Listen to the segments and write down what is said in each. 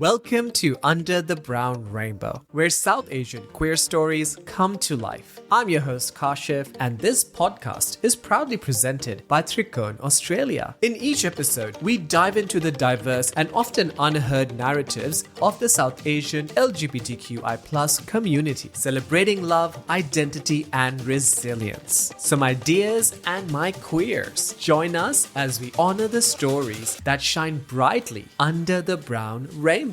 Welcome to Under the Brown Rainbow, where South Asian queer stories come to life. I'm your host Kashif, and this podcast is proudly presented by Trikone, Australia. In each episode, we dive into the diverse and often unheard narratives of the South Asian LGBTQI+ community, celebrating love, identity, and resilience. So, my dears and my queers, join us as we honor the stories that shine brightly under the brown rainbow.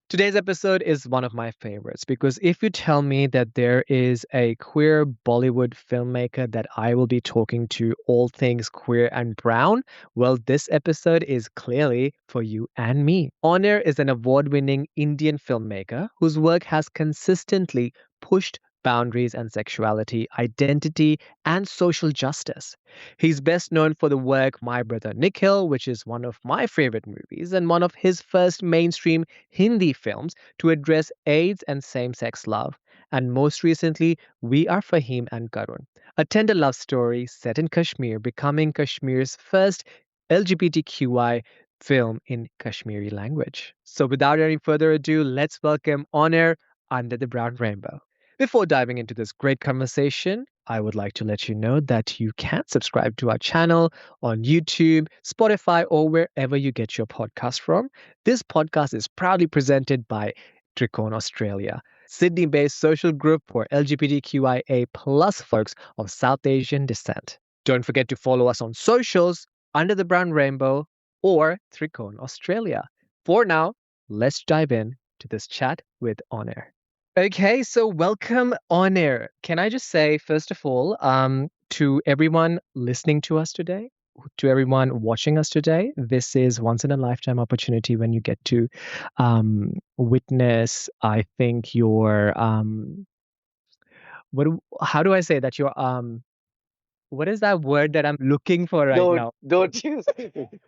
Today's episode is one of my favorites because if you tell me that there is a queer Bollywood filmmaker that I will be talking to all things queer and brown, well, this episode is clearly for you and me. Onir is an award-winning Indian filmmaker whose work has consistently pushed boundaries and sexuality, identity, and social justice. He's best known for the work My Brother Nikhil, which is one of my favorite movies and one of his first mainstream Hindi films to address AIDS and same sex love. And most recently, We Are Faheem and Karun, a tender love story set in Kashmir, becoming Kashmir's first LGBTQI film in Kashmiri language. So without any further ado, let's welcome Onir under the brown rainbow. Before diving into this great conversation, I would like to let you know that you can subscribe to our channel on YouTube, Spotify, or wherever you get your podcast from. This podcast is proudly presented by Trikone Australia, Sydney-based social group for LGBTQIA plus folks of South Asian descent. Don't forget to follow us on socials under the brown rainbow or Trikone Australia. For now, let's dive in to this chat with Honor. Okay, so welcome on air. Can I just say, first of all, to everyone listening to us today, to everyone watching us today, this is once in a lifetime opportunity when you get to witness, I think, your how do I say that your what is that word that I'm looking for right Don't now? don't use it.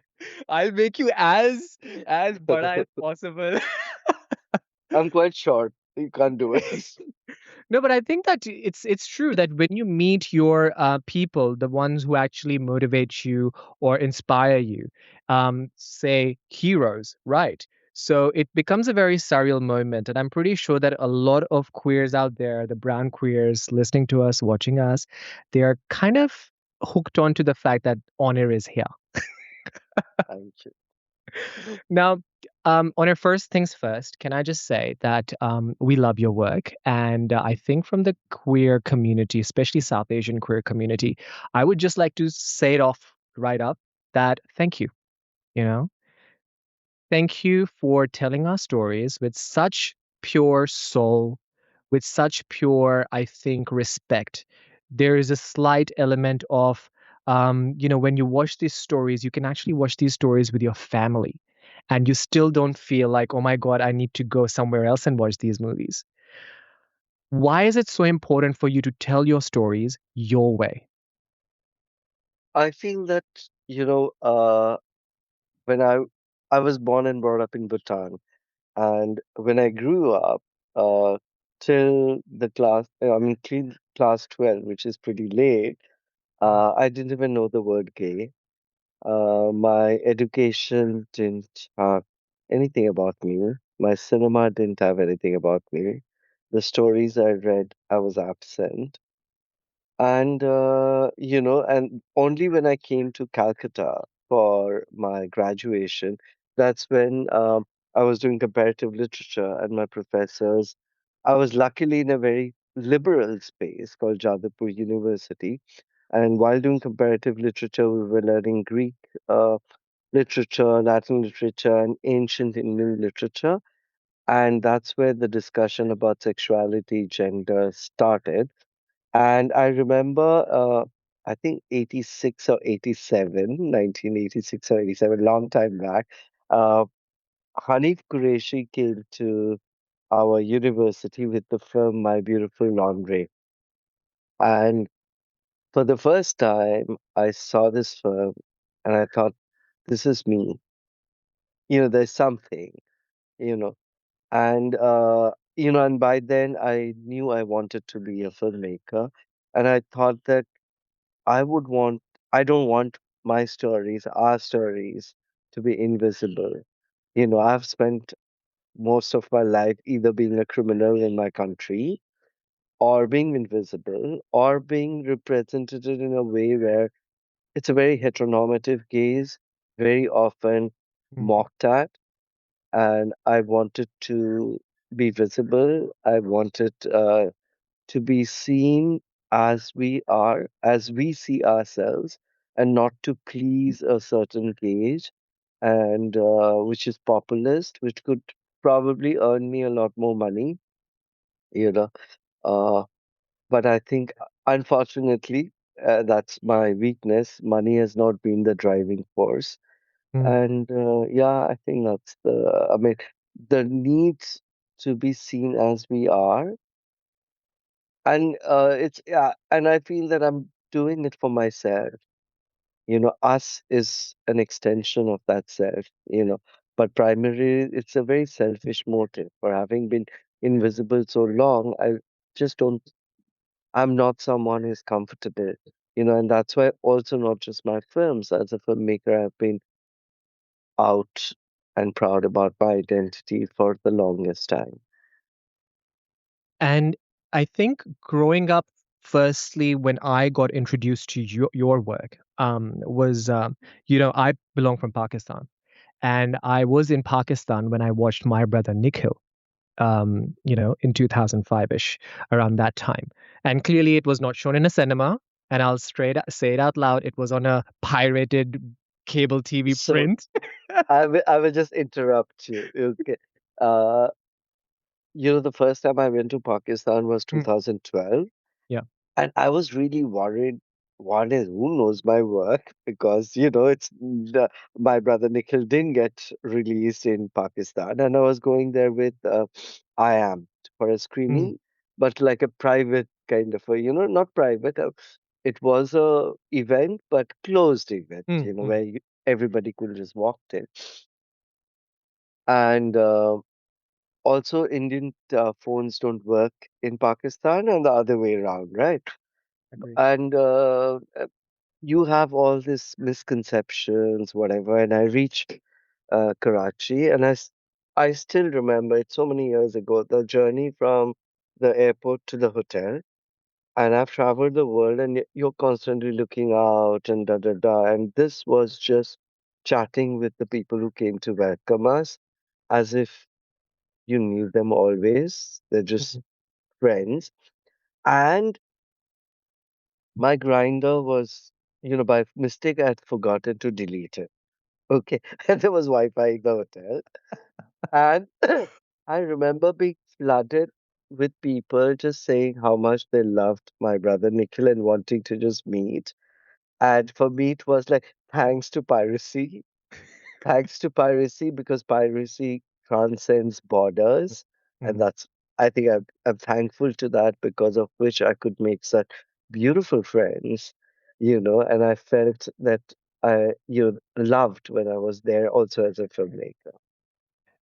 I'll make you as bada as possible. I'm quite short. You can't do it. No, but I think that it's true that when you meet your people, the ones who actually motivate you or inspire you, say heroes, right? So it becomes a very surreal moment, and I'm pretty sure that a lot of queers out there, the brown queers listening to us, watching us, they are kind of hooked on to the fact that honor is here. Thank you. Now, on our first things first, can I just say that we love your work, and I think from the queer community, especially South Asian queer community, I would just like to say it off right up that thank you. You know, thank you for telling our stories with such pure soul, with such pure, I think, respect. There is a slight element of, when you watch these stories, you can actually watch these stories with your family and you still don't feel like, oh my God, I need to go somewhere else and watch these movies. Why is it so important for you to tell your stories your way? I feel that, you know, uh, when I was born and brought up in Bhutan, and when I grew up, till the till class 12, which is pretty late, I didn't even know the word gay. My education didn't have anything about me. My cinema didn't have anything about me. The stories I read, I was absent. And only when I came to Calcutta for my graduation, that's when I was doing comparative literature, and my professors, I was luckily in a very liberal space called Jadavpur University. And while doing comparative literature, we were learning Greek literature, Latin literature, and ancient Indian literature. And that's where the discussion about sexuality, gender started. And I remember, I think 86 or 87, 1986 or 87, long time back, uh, Hanif Qureshi came to our university with the film My Beautiful Laundry. And for the first time, I saw this film and I thought, this is me. There's something, you know. And by then I knew I wanted to be a filmmaker. And I thought that I would want, I don't want my stories, our stories, to be invisible. You know, I've spent most of my life either being a criminal in my country or being invisible or being represented in a way where it's a very heteronormative gaze, very often Mhm. mocked at. And I wanted to be visible. I wanted to be seen as we are, as we see ourselves, and not to please a certain gauge, and which is populist, which could probably earn me a lot more money, you know. Uh, but I think, unfortunately, that's my weakness. Money has not been the driving force. Mm. And yeah, I think that's I mean, the needs to be seen as we are. And it's, yeah, and I feel that I'm doing it for myself. You know, us is an extension of that self, you know, but primarily it's a very selfish motive. For having been invisible so long, I just don't, I'm not someone who's comfortable, you know, and that's why also not just my films. As a filmmaker, I've been out and proud about my identity for the longest time. And I think growing up, firstly, when I got introduced to your work, was, I belong from Pakistan, and I was in Pakistan when I watched My Brother Nikhil, in 2005-ish, around that time. And clearly, it was not shown in a cinema. And I'll say it out loud. It was on a pirated cable TV So print. I will just interrupt you. Okay. Uh, you know, the first time I went to Pakistan was Mm, 2012, yeah. and I was really worried. One is who knows my work because you know my brother Nikhil didn't get released in Pakistan, and I was going there with I am for a Mm, screening, but like a private kind of a, you know, not private. It was a event, but closed event, mm, you know, mm, where everybody could just walk in, and also Indian phones don't work in Pakistan, and the other way around, right? agree. And you have all these misconceptions, whatever. And I reached Karachi, and I still remember it so many years ago, the journey from the airport to the hotel. And I've traveled the world, and you're constantly looking out and da da da. And this was just chatting with the people who came to welcome us, as if you knew them always. They're just Mhm. friends. And my grinder was, you know, by mistake, I had forgotten to delete it. Okay. And there was Wi-Fi in the hotel. And I remember being flooded with people just saying how much they loved my brother Nikhil and wanting to just meet. And for me, it was like, thanks to piracy. Thanks to piracy, because piracy transcends borders. And Mm. that's, I think I'm thankful to that, because of which I could make such beautiful friends, you know, and I felt that I, you know, loved when I was there also as a filmmaker.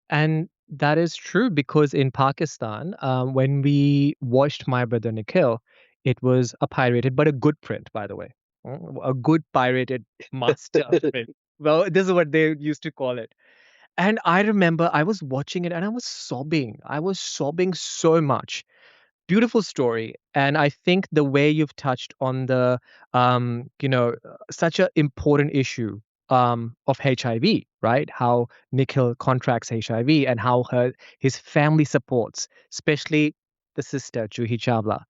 And that is true because in Pakistan, when we watched My Brother Nikhil, it was a pirated, but a good print, by the way. A good pirated master print. Well, this is what they used to call it. And I remember I was watching it and I was sobbing. I was sobbing so much. Beautiful story. And I think the way you've touched on the, such an important issue of HIV, right? How Nikhil contracts HIV and how his family supports, especially the sister, Juhi Chawla,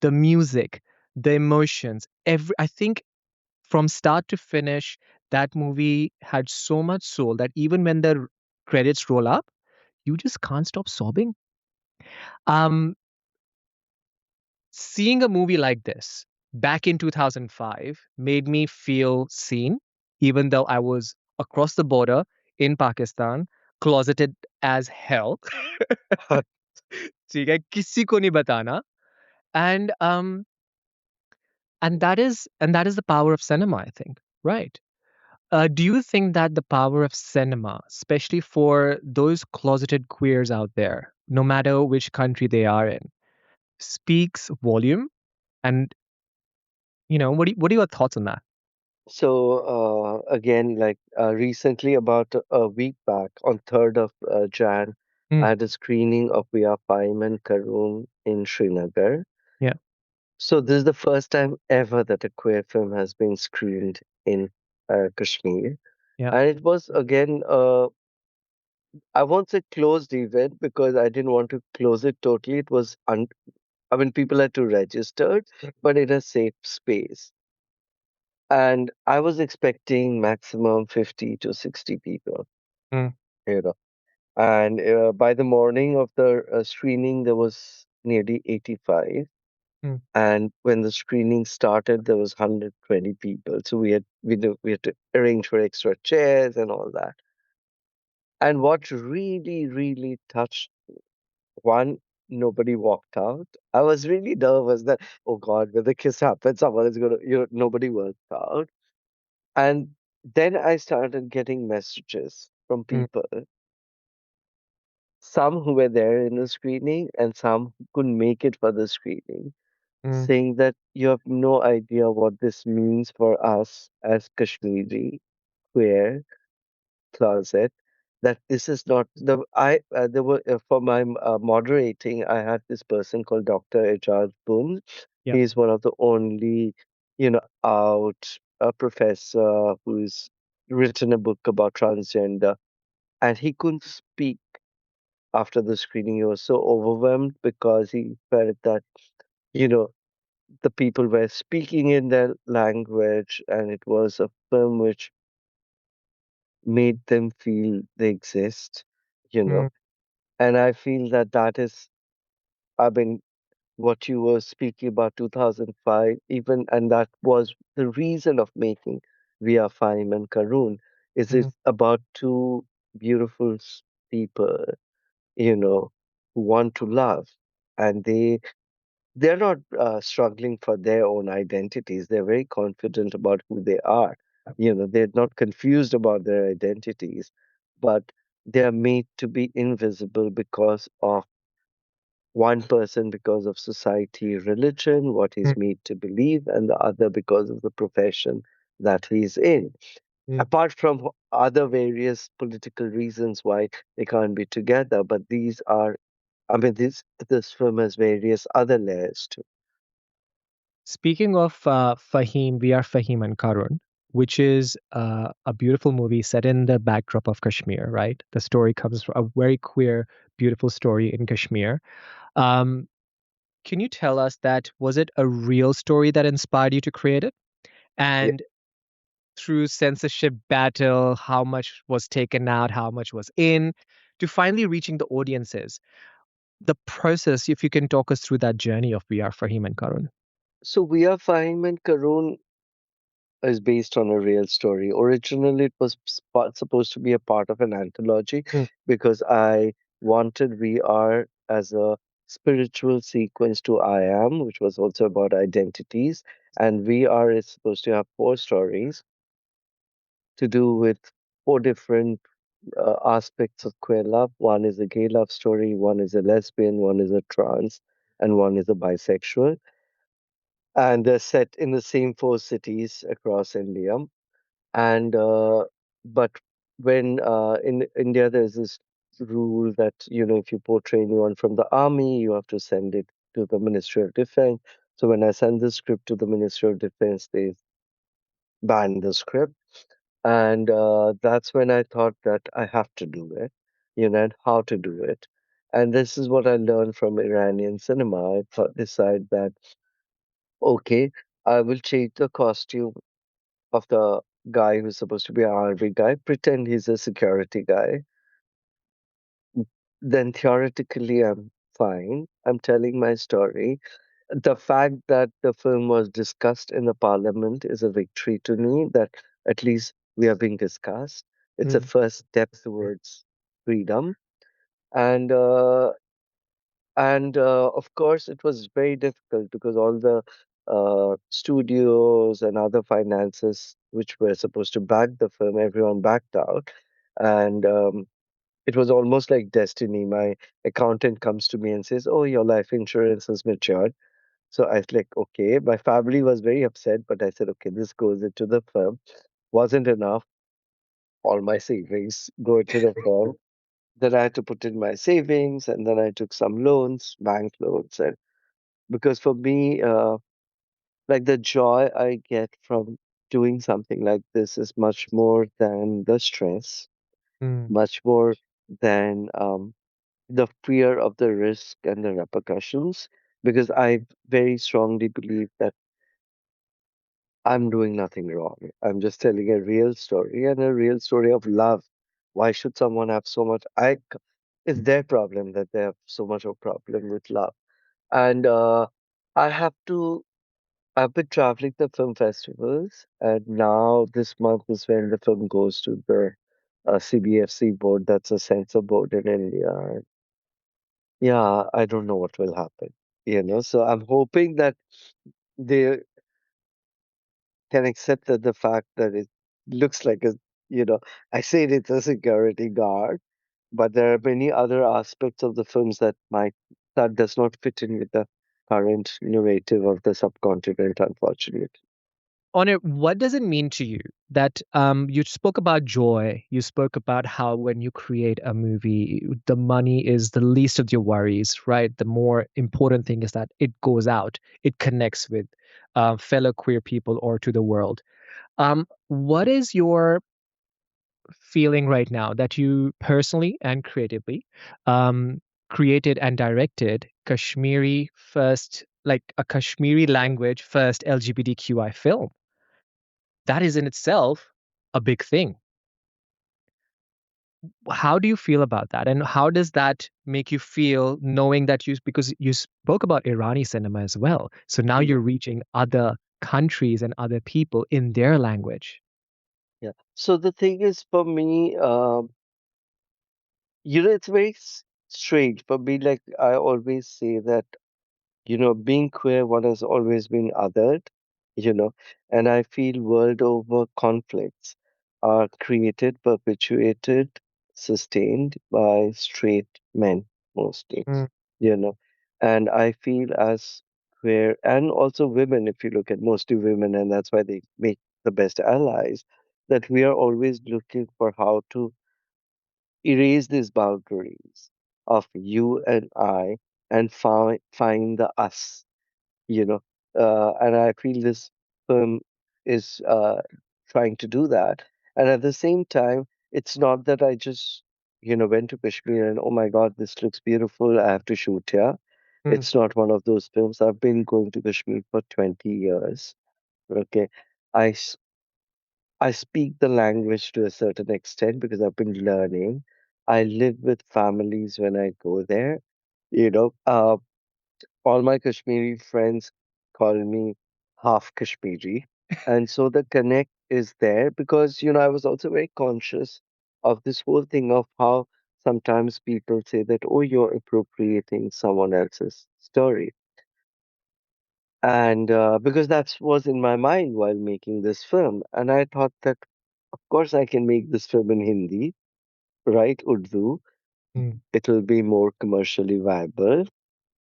the music, the emotions, I think from start to finish, that movie had so much soul that even when the credits roll up, you just can't stop sobbing. Um, Seeing a movie like this back in 2005 made me feel seen, even though I was across the border in Pakistan, closeted as hell. ठीक है किसी को नहीं बताना and that is the power of cinema, I think, right? Do you think that the power of cinema, especially for those closeted queers out there, no matter which country they are in, speaks volume? And What are your thoughts on that? So again, like recently, about a week back, on 3rd of Jan, Mm, I had a screening of We Are Faheem and Karun in Srinagar. yeah, So this is the first time ever that a queer film has been screened in Kashmir, yeah. and it was again, I won't say closed event because I didn't want to close it totally. It was I mean, people had to register, but in a safe space. And I was expecting maximum 50 to 60 people, Mm, you know. And by the morning of the screening, there was nearly 85. mm, And when the screening started, there was 120 people. So we had to arrange for extra chairs and all that. And what really, really touched one, nobody walked out. I was really nervous that, oh God, when the kiss happens, someone is gonna, nobody walked out. And then I started getting messages from mm, people, some who were there in the screening and some who couldn't make it for the screening, mm, saying that you have no idea what this means for us as Kashmiri queer closet. That this is not the I there were for my moderating. I had this person called Dr. Ejaz Bun. yeah. He's one of the only out professor who's written a book about transgender, and he couldn't speak after the screening. He was so overwhelmed because he felt that you know the people were speaking in their language, and it was a film which made them feel they exist, you Mm, know. And I feel that that is, I mean, what you were speaking about 2005, even, and that was the reason of making Via Fime and Karun, is mm, it's about two beautiful people, you know, who want to love. And they're not struggling for their own identities. They're very confident about who they are. They're not confused about their identities, but they're made to be invisible because of one person, because of society, religion, what mm, he's made to believe, and the other because of the profession that he's in. mm. Apart from other various political reasons why they can't be together, but these are, I mean, this film has various other layers too. Speaking of Faheem, we are Faheem and Karun, which is a beautiful movie set in the backdrop of Kashmir, right? The story comes from a very queer, beautiful story in Kashmir. Um, can you tell us that was it a real story that inspired you to create it? And through censorship battle, how much was taken out, how much was in, to finally reaching the audiences? The process, if you can talk us through that journey of We Are Faheem and Karun. So We Are Fine and Karun is based on a real story. Originally, it was supposed to be a part of an anthology Mm, because I wanted We Are as a spiritual sequence to I Am, which was also about identities. And We Are is supposed to have four stories to do with four different aspects of queer love. One is a gay love story, one is a lesbian, one is a trans, and one is a bisexual. And they're set in the same four cities across India. And but when in India there's this rule that if you portray anyone from the army, you have to send it to the Ministry of Defense. So when I sent the script to the Ministry of Defense, they banned the script, and that's when I thought that I have to do it, and how to do it. And this is what I learned from Iranian cinema. I thought, decide that okay, I will change the costume of the guy who's supposed to be an army guy, pretend he's a security guy, then theoretically I'm fine. I'm telling my story. The fact that the film was discussed in the parliament is a victory to me that at least we are being discussed. It's a mm, first step towards freedom. And of course, it was very difficult because all the studios and other finances which were supposed to back the film, everyone backed out. And it was almost like destiny. My accountant comes to me and says, "Oh, your life insurance has matured." So I was like, okay. My family was very upset, but I said, okay, this goes into the firm. Wasn't enough. All my savings go into the firm. Then I had to put in my savings, and then I took some loans, bank loans, and because for me, like the joy I get from doing something like this is much more than the stress, Mm, much more than the fear of the risk and the repercussions, because I very strongly believe that I'm doing nothing wrong. I'm just telling a real story and a real story of love. Why should someone have so much? It's their problem that they have so much of problem with love. And I have to. I've been traveling the film festivals, and now this month is when the film goes to the CBFC board. That's a censor board in India. And yeah, I don't know what will happen. So I'm hoping that they can accept that the fact that it looks like you know, I say it's a security guard, but there are many other aspects of the films that does not fit in with the current narrative of the subcontinent, unfortunately. Onir, what does it mean to you that you spoke about joy? You spoke about how when you create a movie, the money is the least of your worries, right? The more important thing is that it goes out, it connects with fellow queer people or to the world. What is your feeling right now that you personally and creatively um, created and directed Kashmiri first, like a Kashmiri language first LGBTQI film? That is in itself a big thing. How do you feel about that? And how does that make you feel knowing that because you spoke about Irani cinema as well. So now Yeah, you're reaching other countries and other people in their language. yeah. So the thing is, for me, it's very strange for me. Like I always say that being queer, one has always been othered, you know, and I feel world over conflicts are created, perpetuated, sustained by straight men mostly, Mm, you know, and I feel as queer and also women, if you look at mostly women, and that's why they make the best allies, that we are always looking for how to erase these boundaries of you and I and find the us, you know. And I feel this film is trying to do that. And at the same time, it's not that I just, went to Kashmir and oh my God, this looks beautiful. I have to shoot here. mm, It's not one of those films. I've been going to Kashmir for 20 years. Okay. I, s- I speak the language to a certain extent because I've been learning. I live with families when I go there. You know, uh, all my Kashmiri friends call me half Kashmiri. And so the connect is there because, I was also very conscious of this whole thing of how sometimes people say that, oh, you're appropriating someone else's story. And because that was in my mind while making this film. And I thought that, of course, I can make this film in Hindi, right? Urdu. mm, It'll be more commercially viable.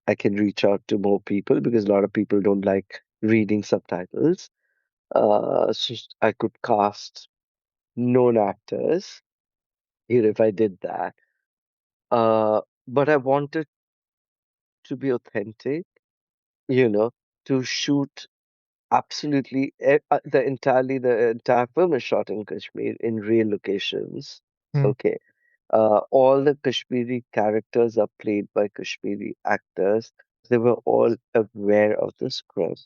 I can reach out to more people because a lot of people don't like reading subtitles. So I could cast known actors here if I did that. But I wanted to be authentic, you know, to shoot absolutely the entire film is shot in Kashmir in real locations. mm, Okay. All the Kashmiri characters are played by Kashmiri actors. They were all aware of the script.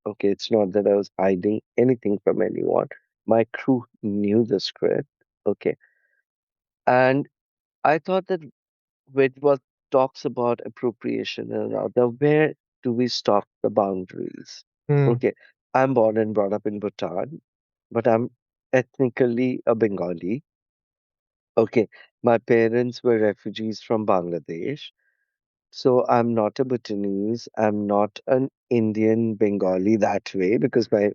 Okay, it's not that I was hiding anything from anyone. My crew knew the script. Okay. And I thought that when what talks about appropriation and other, where do we stop the boundaries? mm, Okay. I'm born and brought up in Bhutan, but I'm ethnically a Bengali. Okay. My parents were refugees from Bangladesh. So I'm not a Bhutanese. I'm not an Indian Bengali that way because my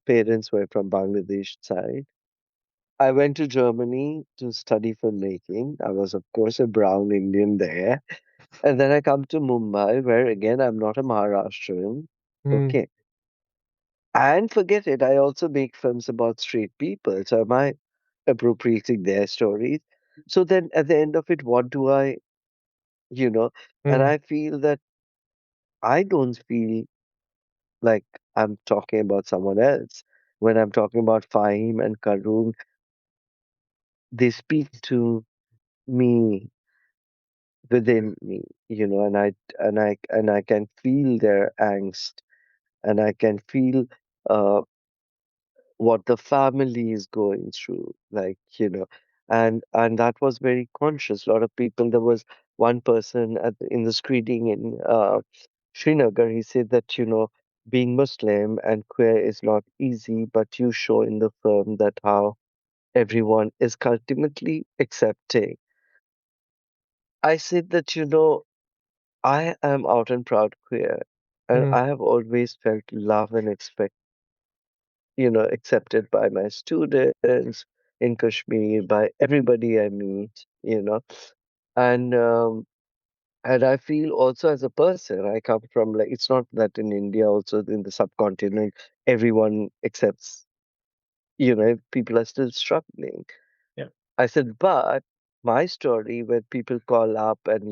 parents were from Bangladesh side. I went to Germany to study filmmaking. I was, of course, a brown Indian there. And then I come to Mumbai, where again I'm not a Maharashtrian. Mm, Okay. And forget it, I also make films about straight people. So am I appropriating their stories? So then at the end of it, what do I, you know, and mm, I feel that I don't feel like I'm talking about someone else. When I'm talking about Faheem and Karun, they speak to me within me, and I can feel their angst, and I can feel uh, what the family is going through, and that was very conscious. A lot of people. There was one person in the screening in Srinagar. He said that being Muslim and queer is not easy, but you show in the film that how everyone is ultimately accepting. I said that I am out and proud queer, and mm, I have always felt love and accepted by my students in Kashmir, by everybody I meet, and I feel also as a person, I come from, like, it's not that in India, also in the subcontinent, everyone accepts, people are still struggling. yeah. I said, but my story, when people call up and,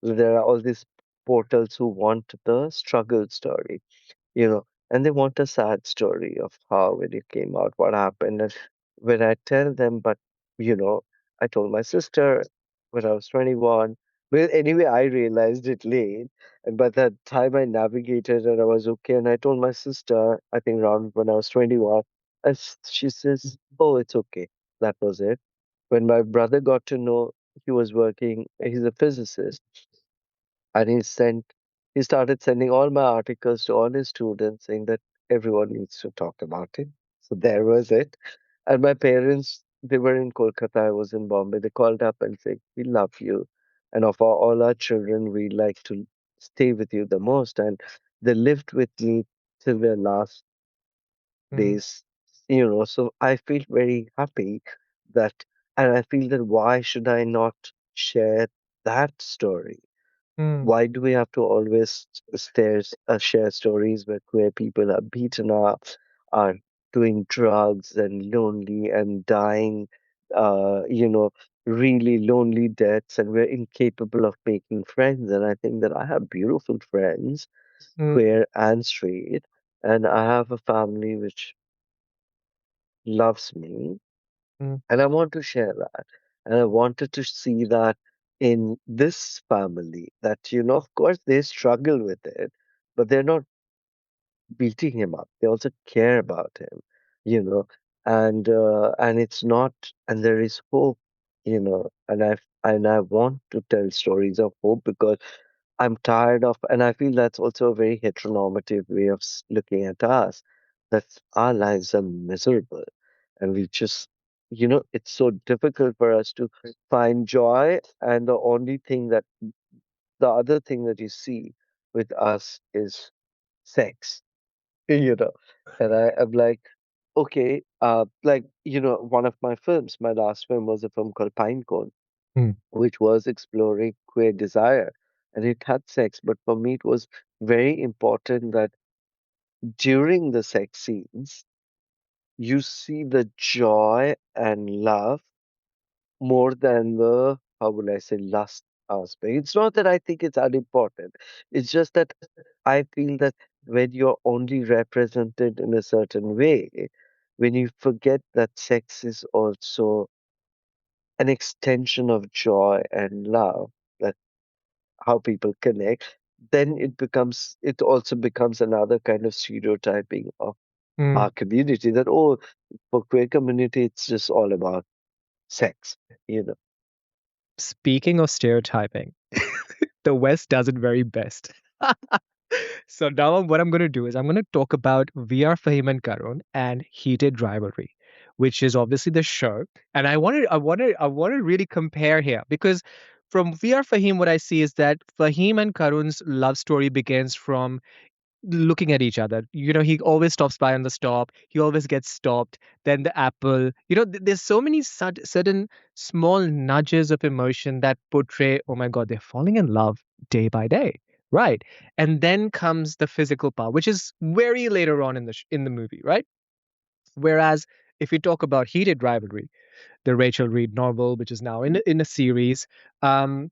there are all these portals who want the struggle story, and they want a sad story of how when it came out, what happened. And when I tell them, but, you know, I told my sister when I was 21. Well, anyway, I realized it late. And by that time, I navigated and I was okay. And I told my sister, I think around when I was 21, and she says, oh, it's okay. That was it. When my brother got to know, he was working, he's a physicist, and he started sending all my articles to all his students saying that everyone needs to talk about it. So there was it. And my parents, they were in Kolkata, I was in Bombay. They called up and said, we love you. And of all our children, we like to stay with you the most. And they lived with me till their last Mm, days, So I feel very happy that, and I feel that why should I not share that story? mm, Why do we have to always share stories where queer people are beaten up, are doing drugs and lonely and dying, really lonely deaths, and we're incapable of making friends? And I think that I have beautiful friends, mm, queer and straight, and I have a family which loves me, mm, and I want to share that. And I wanted to see that in this family, that, of course, they struggle with it, but they're not beating him up. They also care about him, you know, and it's not, and there is hope, and I want to tell stories of hope because I'm tired of, and I feel that's also a very heteronormative way of looking at us, that our lives are miserable. And we just, it's so difficult for us to find joy. And the other thing that you see with us is sex, you know. And I am like, okay, like, one of my films, my last film was a film called Pinecone, mm, which was exploring queer desire. And it had sex, but for me, it was very important that during the sex scenes, you see the joy and love more than the, how would I say, lust aspect. It's not that I think it's unimportant. It's just that I feel that when you're only represented in a certain way, when you forget that sex is also an extension of joy and love, that how people connect, then it also becomes another kind of stereotyping of mm. our community, that, oh, for queer community, it's just all about sex, you know. Speaking of stereotyping, the West does it very best. So now what I'm going to do is I'm going to talk about VR Fahim and Karun and Heated Rivalry, which is obviously the show. And I want to really compare here because from VR Fahim, what I see is that Fahim and Karun's love story begins from looking at each other. He always stops by on the stop. He always gets stopped. Then the apple. There's so many sudden small nudges of emotion that portray, oh my God, they're falling in love. day by day, right? And then comes the physical part, which is very later on in in the movie, right? Whereas if you talk about Heated Rivalry, the Rachel Reed novel, which is now in a series, um,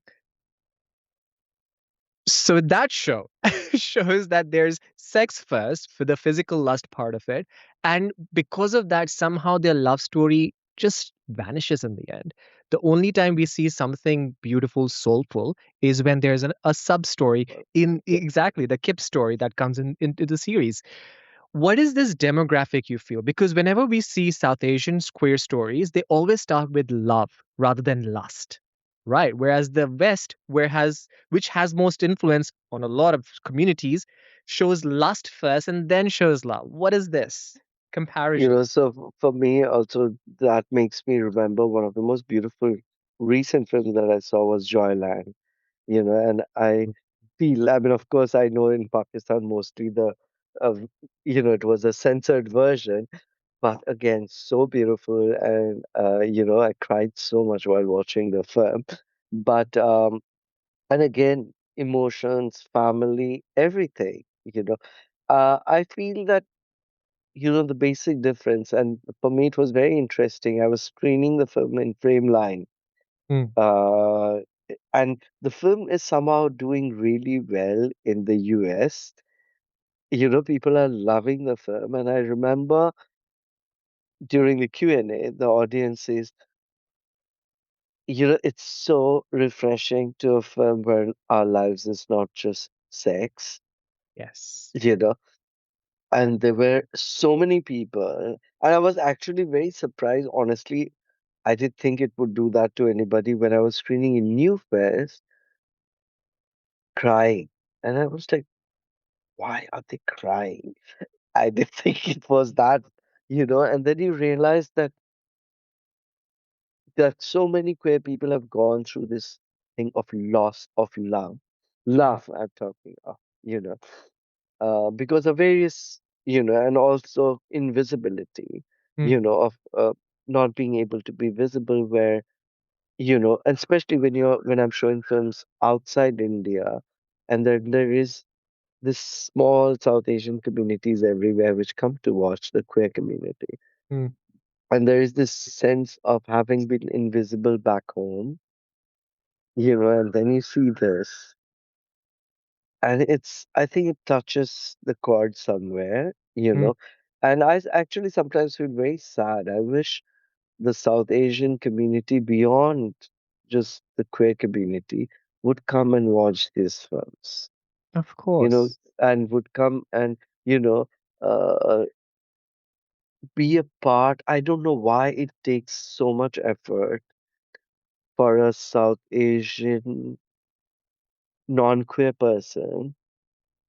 so that show shows that there's sex first for the physical lust part of it. And because of that, somehow their love story just vanishes in the end. The only time we see something beautiful, soulful is when there's a sub story in exactly the Kip story that comes into the series. What is this demographic you feel? Because whenever we see South Asian queer stories, they always start with love rather than lust. Right. Whereas the West, which has most influence on a lot of communities, shows lust first and then shows love. What is this You comparison? know, so for me also that makes me remember one of the most beautiful recent films that I saw was Joyland. And I feel, I mean, of course, I know in Pakistan mostly uh, it was a censored version, but again, so beautiful, and I cried so much while watching the film. But and again, emotions, family, everything. I feel that the basic difference, and for me, it was very interesting. I was screening the film in frame line, Mm, uh, and the film is somehow doing really well in the US. People are loving the film, and I remember during the Q&A, the audience says, it's so refreshing to a film where our lives is not just sex, yes. you know, and there were so many people, and I was actually very surprised, honestly. I did think it would do that to anybody when I was screening in New Fest, crying. And I was like, why are they crying? I didn't think it was that. And then you realize that so many queer people have gone through this thing of loss of love. Mm, Love, I'm talking of, because of various, and also invisibility, mm, of not being able to be visible where, and especially when I'm showing films outside India, and there is this small South Asian communities everywhere which come to watch the queer community. mm, And there is this sense of having been invisible back home, and then you see this. And I think it touches the chord somewhere, mm. And actually sometimes feel very sad. I wish the South Asian community beyond just the queer community would come and watch these films, Of course. and would come and, you know, uh, be a part. I don't know why it takes so much effort for a South Asian non-queer person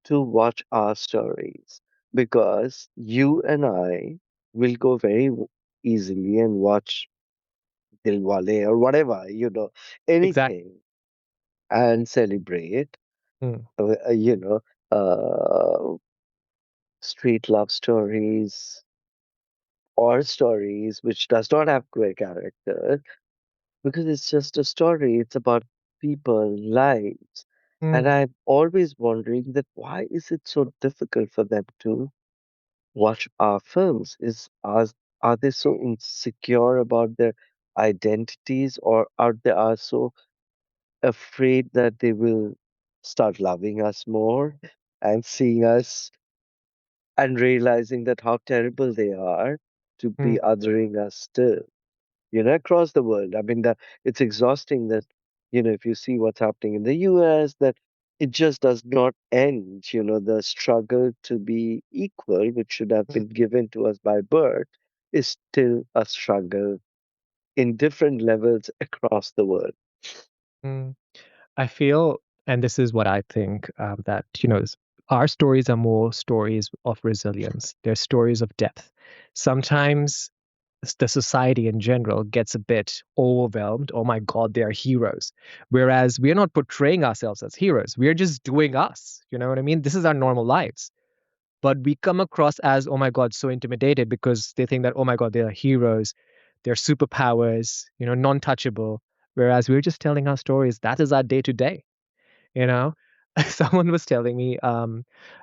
to watch our stories, because you and I will go very easily and watch Dilwale or whatever, Exactly. anything, and celebrate, Mm, uh, uh, you know, uh, street love stories or stories which does not have queer characters, because it's just a story. It's about people, lives. And mm. I'm always wondering that why is it so difficult for them to watch our films? Are they so insecure about their identities, or are they are so afraid that they will start loving us more and seeing us and realizing that how terrible they are to Mm, be othering us still, across the world. I mean, that it's exhausting that, if you see what's happening in the US, that it just does not end. The struggle to be equal, which should have mm, been given to us by birth, is still a struggle in different levels across the world. mm. I feel, and this is what I think, that, our stories are more stories of resilience. They're stories of depth. Sometimes the society in general gets a bit overwhelmed. Oh my God, they are heroes. Whereas we're not portraying ourselves as heroes. We're just doing us. You know what I mean? This is our normal lives. But we come across as, oh my God, so intimidated because they think that, oh my God, they are heroes. They're superpowers, non touchable. Whereas we're just telling our stories. That is our day to day. you know. Someone was telling me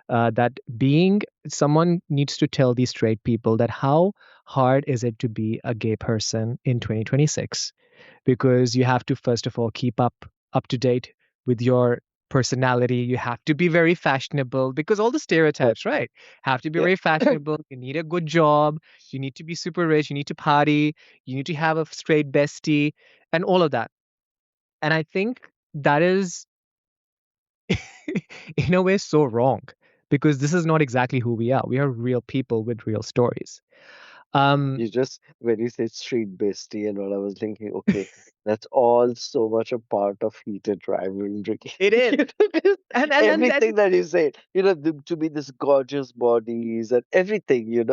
that being someone needs to tell these straight people that how hard is it to be a gay person in 2026, because you have to first of all keep up to date with your personality. You have to be very fashionable because all the Yeah, stereotypes, right? Have to be yeah. very fashionable. You need a good job. You need to be super rich. You need to party. You need to have a straight bestie and all of that. And I think that is in a way so wrong, because this is not exactly who we are. We are real people with real stories. Um, You just, when you say street bestie and all, I was thinking, okay, that's all so much a part of heated rivalry. it is. You know, And then everything that you said, to be this gorgeous bodies and everything.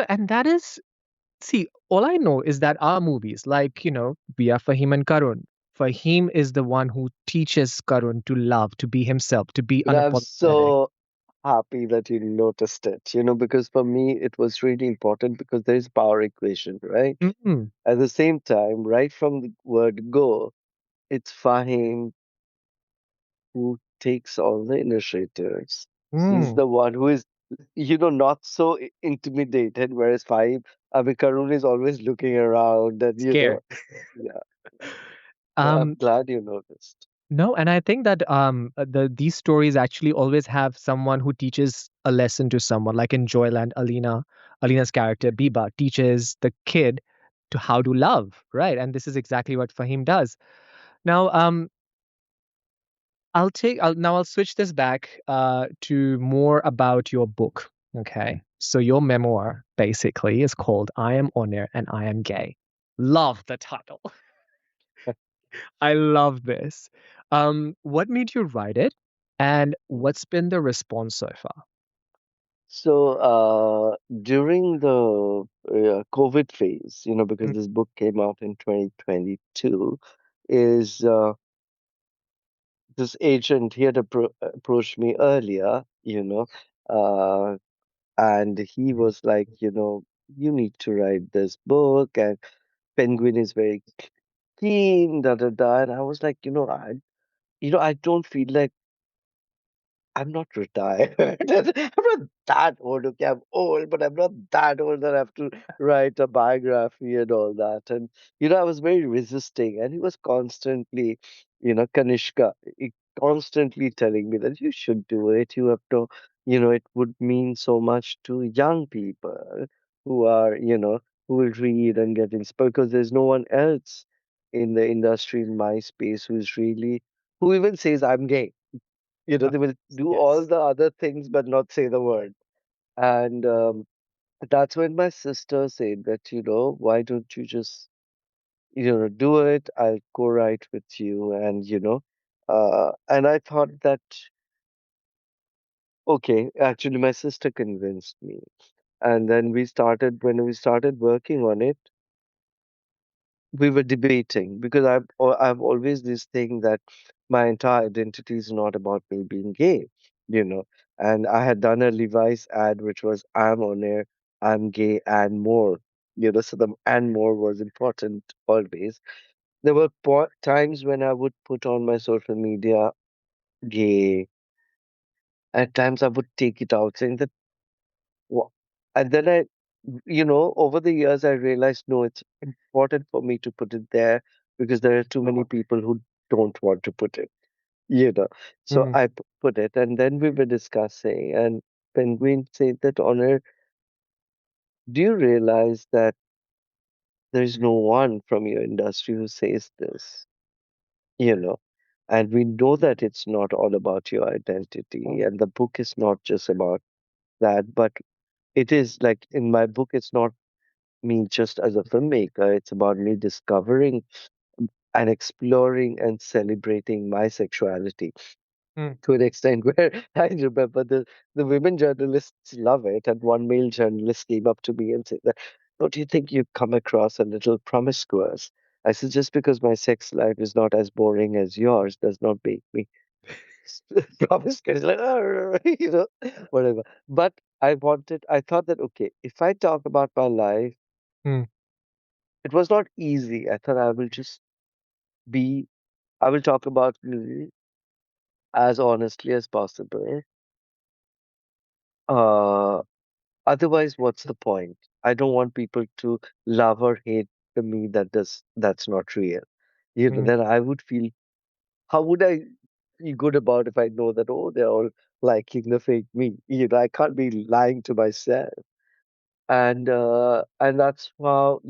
and that is, see, all I know is that our movies, like, we are Faheem and Karun. Faheem is the one who teaches Karun to love, to be himself, to be And I'm unapologetic. so happy that you noticed it, because for me, it was really important because there is power equation, right? Mm, At the same time, right from the word go, it's Fahim who takes all the initiatives. He's mm, the one who is, not so intimidated, whereas Fahim, I mean, Karun is always looking around and, scared. yeah. So I'm Um, glad you noticed. no, and I think that these stories actually always have someone who teaches a lesson to someone. Like in Joyland, Alina's character Biba teaches the kid to how to love, right? And this is exactly what Fahim does. Now, I'll switch this back to more about your book. Okay. So your memoir basically is called I Am Onir and I Am Gay. Love the title. I love this. What made you write it? And what's been the response so far? So during the COVID phase, because Mm, this book came out in 2022, is this agent, he had approached me earlier, uh, and he was like, you need to write this book, and Penguin is very keen, da da da. And I was like, I don't feel like I'm not retired. I'm not that old. Okay, I'm old, but I'm not that old that I have to write a biography and all that. And I was very resisting, and he was constantly, Kanishka, constantly telling me that you should do it. You have to, it would mean so much to young people who are, who will read and get inspired because there's no one else in the industry in my space who even says I'm gay. They will do all yes. the other things but not say the word. And that's when my sister said that, why don't you just, do it? I'll co-write with you. And I thought that, okay, actually, my sister convinced me. And then when we started working on it, we were debating because I've always this thing that my entire identity is not about me being gay. And I had done a Levi's ad which was I'm on air, I'm gay and more, so the and more was important always. There were times when I would put on my social media gay. At times I would take it out saying that Wha- and then over the years, I realized no, it's important for me to put it there because there are too many people who don't want to put it. So Mm, I put it, and then we were discussing, and Penguin said that, Honor, do you realize that there is no one from your industry who says this? You know, and we know that it's not all about your identity, and the book is not just about that, but it is like in my book, it's not me just as a filmmaker. It's about me discovering and exploring and celebrating my sexuality mm. to an extent where I remember the women journalists love it. And one male journalist came up to me and said that, don't you think you come across a little promiscuous? I said, just because my sex life is not as boring as yours does not make me promiscuous. Like, "Oh," whatever. But I thought that, okay, if I talk about my life, Mm, it was not easy. I thought I will just be. I will talk about me as honestly as possible. Uh, Otherwise, what's the point? I don't want people to love or hate the me that's not real. You know, Mm, then I would feel, how would I feel good about if I know that, oh, they're all liking the fake me? You know, I can't be lying to myself. And that's how,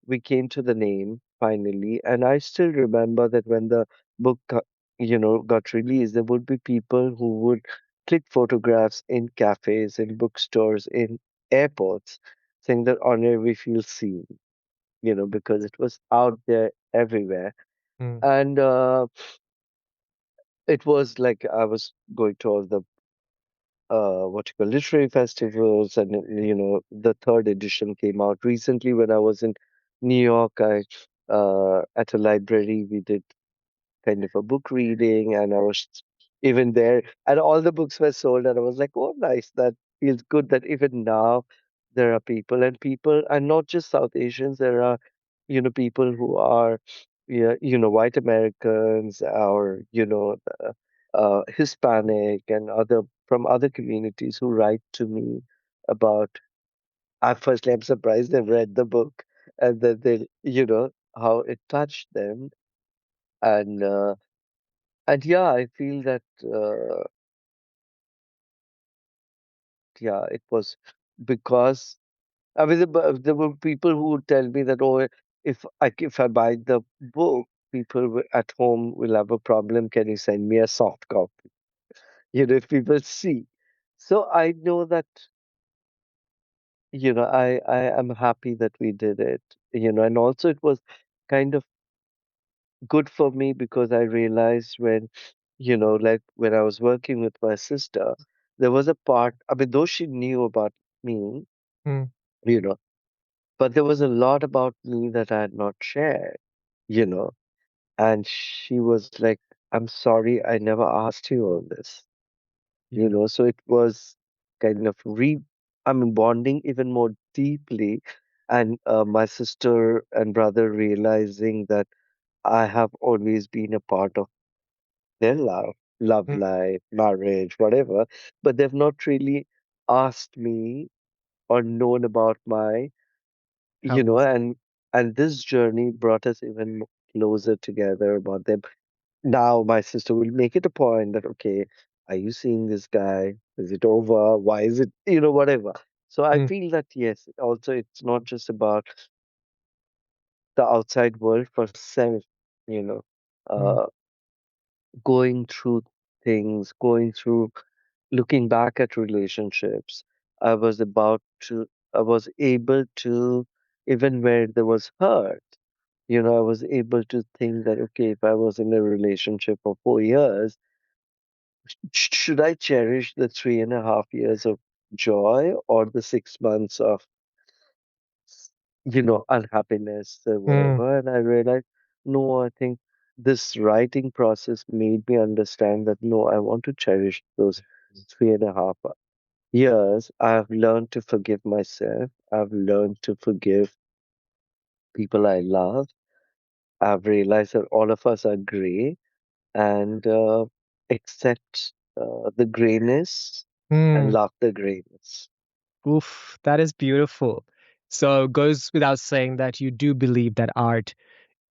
we came to the name finally. And I still remember that when the book got released, there would be people who would click photographs in cafes, in bookstores, in airports, saying that honor we feel seen, because it was out there everywhere. mm, And it was like I was going to all the what you call literary festivals, and the third edition came out recently when I was in New York. I At a library we did kind of a book reading, and I was even there, and all the books were sold, and I was like, oh, nice. That feels good that even now there are people, and not just South Asians. There are people who are, yeah, white Americans, or Hispanic and other from other communities who write to me about. Firstly, I'm surprised they've read the book, and then how it touched them, and yeah, I feel that yeah, it was because I mean there were people who would tell me that, oh, if I buy the book, at home will have a problem. Can you send me a soft copy? If people see. So I know that, I am happy that we did it, and also it was kind of good for me because I realized when, like when I was working with my sister, there was a part, I mean, though she knew about me, mm. you know, but there was a lot about me that I had not shared, you know, and she was like, I'm sorry, I never asked you all this, Yeah. so it was kind of I mean, bonding even more deeply. And my sister and brother realizing that I have always been a part of their love Mm. life, marriage, whatever, but they've not really asked me or known about my, Amazing. and this journey brought us even closer together about them. Now my sister will make it a point that, okay, are you seeing this guy? Is it over? Why is it, whatever. So I Mm, feel that yes, also it's not just about the outside world for self, you know, mm, uh, going through things, going through looking back at relationships. I was about to, I was able to, even where there was hurt, I was able to think that, okay, if I was in a relationship for 4 years, should I cherish the 3.5 years of joy or the 6 months of, unhappiness or mm. whatever? And I realized, no, I think this writing process made me understand that no, I want to cherish those 3.5 years. I've learned to forgive myself. I've learned to forgive people I love. I've realized that all of us are gray and accept the grayness and Mm. love the grayness. Oof, that is beautiful. So it goes without saying that you do believe that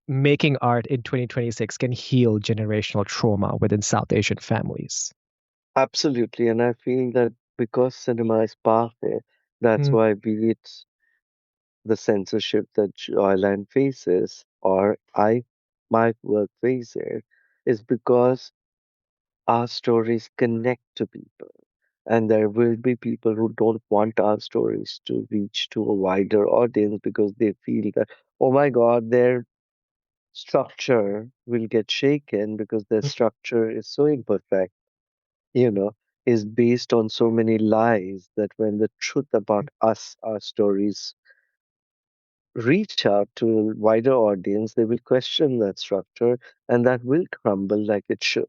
making art in 2026 can heal generational trauma within South Asian families. Absolutely. And I feel that because cinema is powerful, that's Mm, why, be it the censorship that Joyland faces or my work faces, is because our stories connect to people. And there will be people who don't want our stories to reach to a wider audience because they feel that, oh my God, their structure will get shaken because their mm, structure is so imperfect, you know, is based on so many lies that when the truth about us, our stories, reach out to a wider audience, they will question that structure and that will crumble like it should.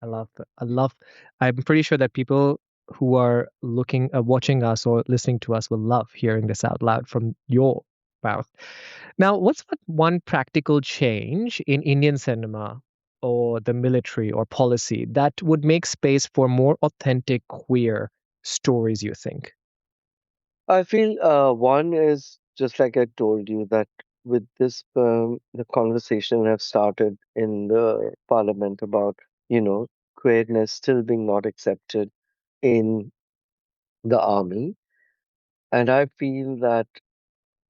I love that. I'm pretty sure that people who are watching us or listening to us will love hearing this out loud from your. Wow. Now, what's one practical change in Indian cinema or the military or policy that would make space for more authentic queer stories, you think? I feel one is just like I told you that with this the conversation have started in the parliament about, you know, queerness still being not accepted in the army. And I feel that,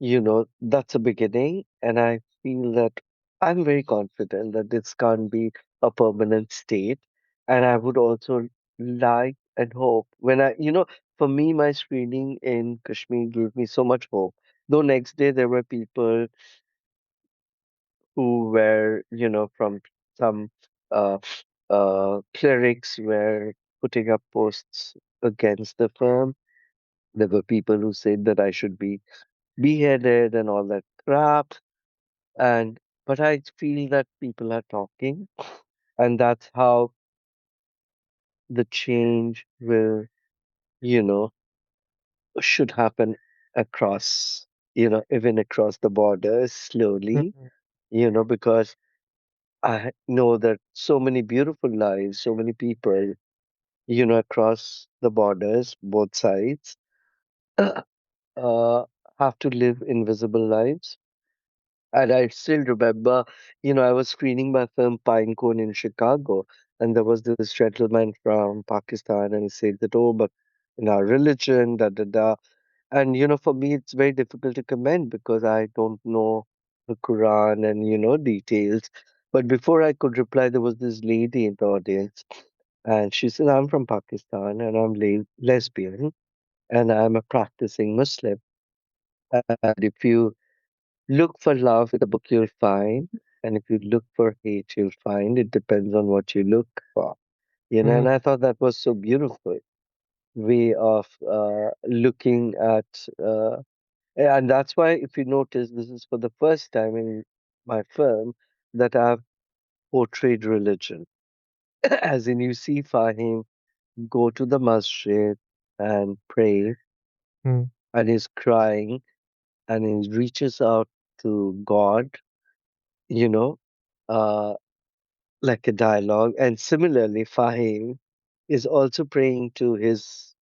you know, that's a beginning. And I feel that I'm very confident that this can't be a permanent state. And I would also like and hope when for me, my screening in Kashmir gave me so much hope. Though next day there were people who were, from some uh, clerics were putting up posts against the firm. There were people who said that I should be beheaded and all that crap. And but I feel that people are talking, and that's how the change will, you know, should happen across, even across the borders slowly, Mm, because I know that so many beautiful lives, so many people, across the borders, both sides, uh, have to live invisible lives. And I still remember, I was screening my film Pinecone in Chicago, and there was this gentleman from Pakistan, and he said that, oh, but in our religion, da da da. And, for me, it's very difficult to comment because I don't know the Quran and, details. But before I could reply, there was this lady in the audience, and she said, I'm from Pakistan, and I'm lesbian, and I'm a practicing Muslim. And if you look for love in the book, you'll find. And if you look for hate, you'll find. It depends on what you look for. And mm, I thought that was so beautiful way of looking at, and that's why, if you notice, this is for the first time in my film that I've portrayed religion. As in, you see Fahim go to the masjid and pray, mm, and he's crying, and he reaches out to God, you know. Uh, like a dialogue. And similarly, Fahim is also praying to his,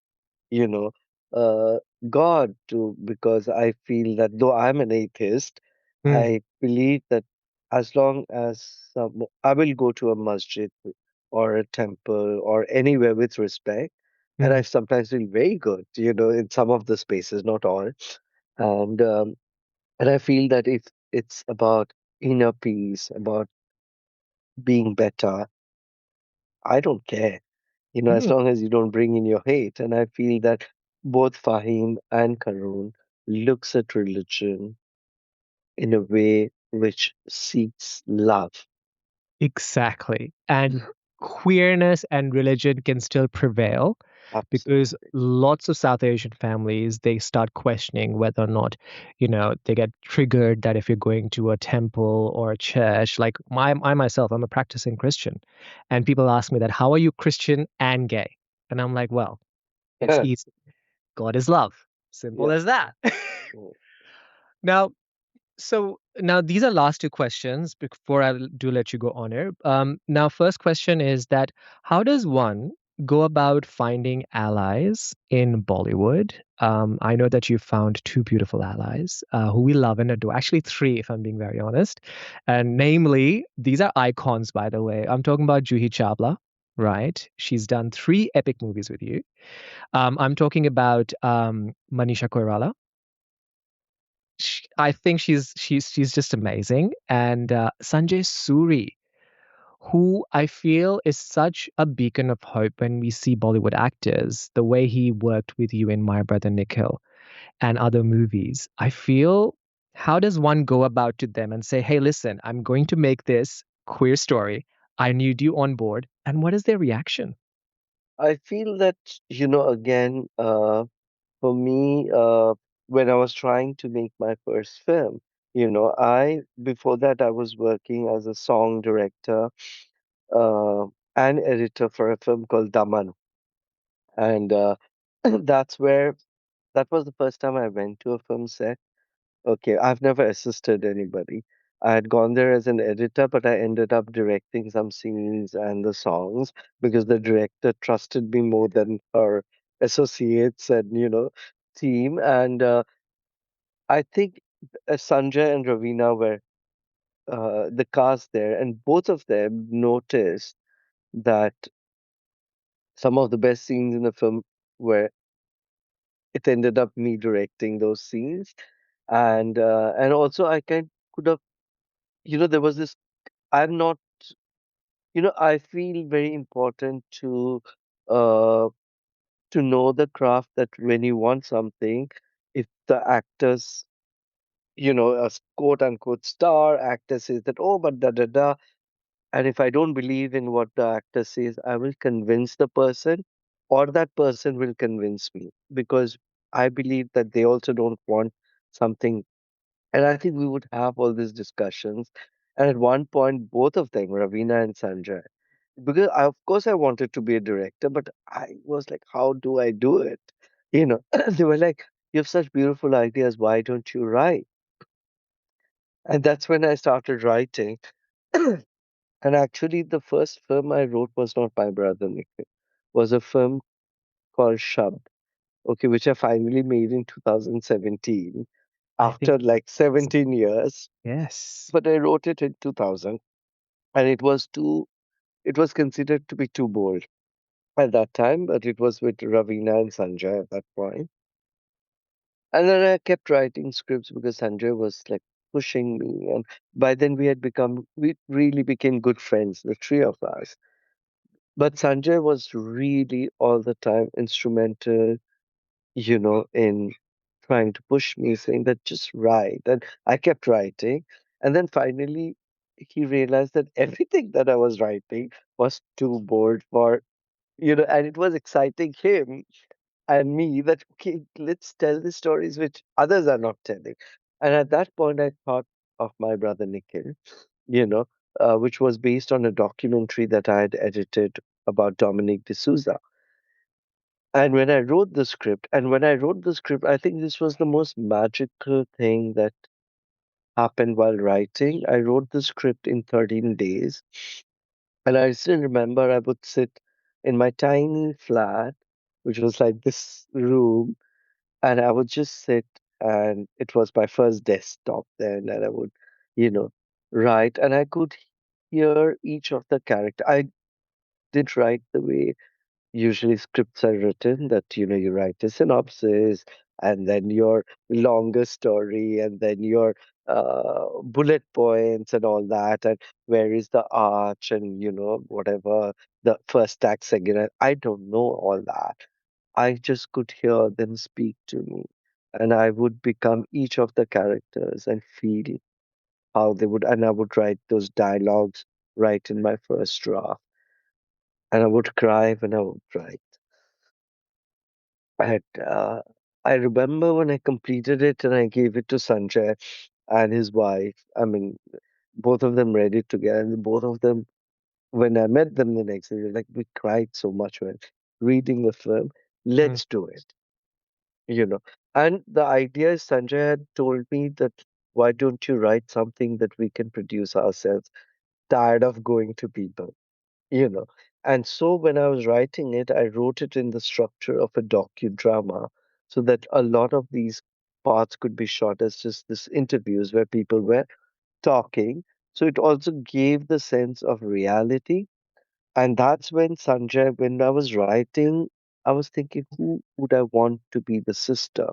you know, uh, God too, because I feel that though I'm an atheist, mm, I believe that as long as I will go to a masjid or a temple or anywhere with respect, and I mm. sometimes feel very good, in some of the spaces, not all. And I feel that if it's about inner peace, about being better, I don't care, as Mm. long as you don't bring in your hate. And I feel that both Fahim and Karun looks at religion in a way which seeks love. Exactly. And queerness and religion can still prevail because Absolutely. lots of South Asian families they start questioning whether or not, they get triggered that if you're going to a temple or a church, like I myself, I'm a practicing Christian, and people ask me that how are you Christian and gay? And I'm like, well, it's easy. God is love. Simple Yeah. as that. Mm. Now, so now these are last two questions before I do let you go on air. Now, first question is that how does one go about finding allies in Bollywood? I know that you found two beautiful allies who we love and adore. Actually, three, if I'm being very honest. And namely, these are icons, by the way. I'm talking about Juhi Chawla, right? She's done three epic movies with you. I'm talking about Manisha Koirala. I think she's just amazing. And Sanjay Suri, who I feel is such a beacon of hope when we see Bollywood actors, the way he worked with you in My Brother Nikhil and other movies. I feel, how does one go about to them and say, hey, listen, I'm going to make this queer story. I need you on board. And what is their reaction? I feel that, again, for me, when I was trying to make my first film, before that, I was working as a song director uh, and editor for a film called Daman. And that's where that was the first time I went to a film set. Okay, I've never assisted anybody. I had gone there as an editor, but I ended up directing some scenes and the songs because the director trusted me more than her associates and, team. And I think Sanjay and Ravina were the cast there, and both of them noticed that some of the best scenes in the film were it ended up me directing those scenes. And also I kind could have, there was this. I'm not, I feel very important uh to know the craft, that when you want something, if the actors, quote unquote star actor says that, oh, but da da da, and if I don't believe in what the actor says, I will convince the person, or that person will convince me, because I believe that they also don't want something. And I think we would have all these discussions. And at one point, both of them, Ravina and Sanjay, because of course I wanted to be a director, but I was like, how do I do it? They were like, you have such beautiful ideas. Why don't you write? And that's when I started writing. And actually, the first film I wrote was not My Brother Nikhil, was a film called Shab, okay, which I finally made in 2017 I think after like so. 17 years. Yes. But I wrote it in 2000, and it was considered to be too bold at that time, but it was with Ravina and Sanjay at that point. And then I kept writing scripts because Sanjay was like pushing me. And by then we really became good friends, the three of us. But Sanjay was really all the time instrumental, in trying to push me, saying that just write. And I kept writing. And then finally, he realized that everything that I was writing was too bold for, and it was exciting him and me that, okay, let's tell the stories which others are not telling. And at that point, I thought of My Brother Nikhil, you know, which was based on a documentary that I had edited about Dominic D'Souza. And when I wrote the script, I think this was the most magical thing that happened while writing. I wrote the script in 13 days. And I still remember I would sit in my tiny flat, which was like this room, and I would just sit, and it was my first desktop then, and I would, you know, write, and I could hear each of the character. I did write the way usually scripts are written, that you write a synopsis, and then your longer story, and then your bullet points and all that, and where is the arch, and whatever the first act, second act. I don't know all that. I just could hear them speak to me, and I would become each of the characters and feel how they would, and I would write those dialogues right in my first draft, and I would cry when I would write. And I remember when I completed it and I gave it to Sanjay and his wife. I mean, both of them read it together. And both of them, when I met them the next day, they're like, we cried so much when reading the film. Mm. Let's do it, you know. And the idea is Sanjay had told me that, why don't you write something that we can produce ourselves? Tired of going to people, you know. And so when I was writing it, I wrote it in the structure of a docudrama, so that a lot of these parts could be shot as just this interviews where people were talking. So it also gave the sense of reality. And that's when Sanjay, when I was writing, I was thinking, who would I want to be the sister?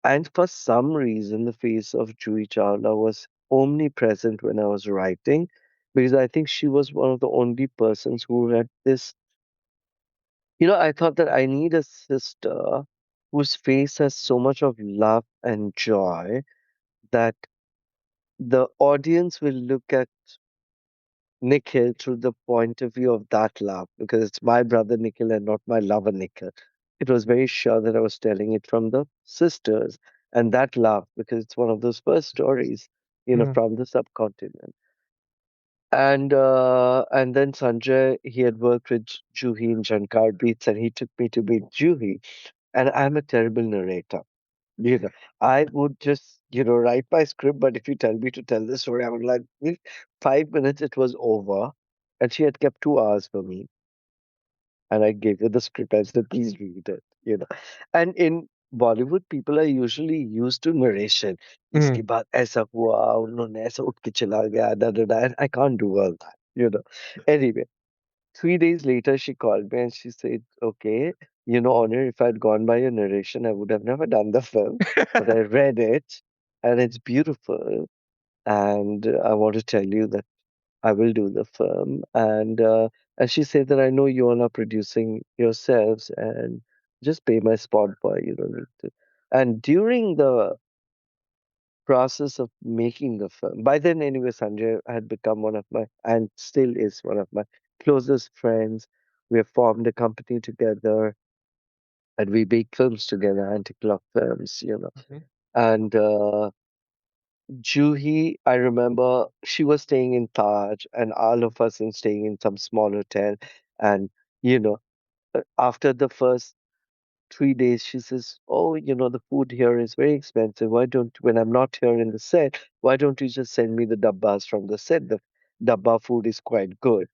And for some reason, the face of Juhi Chawla was omnipresent when I was writing, because I think she was one of the only persons who had this. I thought that I need a sister whose face has so much of love and joy that the audience will look at Nikhil through the point of view of that love, because it's my brother Nikhil and not my lover Nikhil. It was very sure that I was telling it from the sisters and that love, because it's one of those first stories, Mm. from the subcontinent. And then Sanjay, he had worked with Juhi in Jankar Beats, and he took me to meet Juhi. And I'm a terrible narrator. You know, I would just, write my script, but if you tell me to tell the story, I would like, in 5 minutes it was over. And she had kept 2 hours for me. And I gave her the script and said, please read it. And in Bollywood, people are usually used to narration. Mm. इसके बाद ऐसा हुआ, उन्होंने ऐसा उठ के चला गया, da da da. And I can't do all that. Anyway, 3 days later, she called me and she said, okay, Honor, if I'd gone by your narration, I would have never done the film. But I read it and it's beautiful. And I want to tell you that I will do the film. And she said that I know you all are producing yourselves and just pay my spot boy. You don't need to. And during the process of making the film, by then anyway, Sanjay had become one of my and still is one of my closest friends. We have formed a company together and we make films together, anti-clock films. Mhm. And Juhi, I remember she was staying in Taj, and all of us in staying in some small hotel. And you know, after the first 3 days, she says, "Oh, the food here is very expensive. Why don't, when I'm not here in the set, why don't you just send me the dabbas from the set? The dabba food is quite good."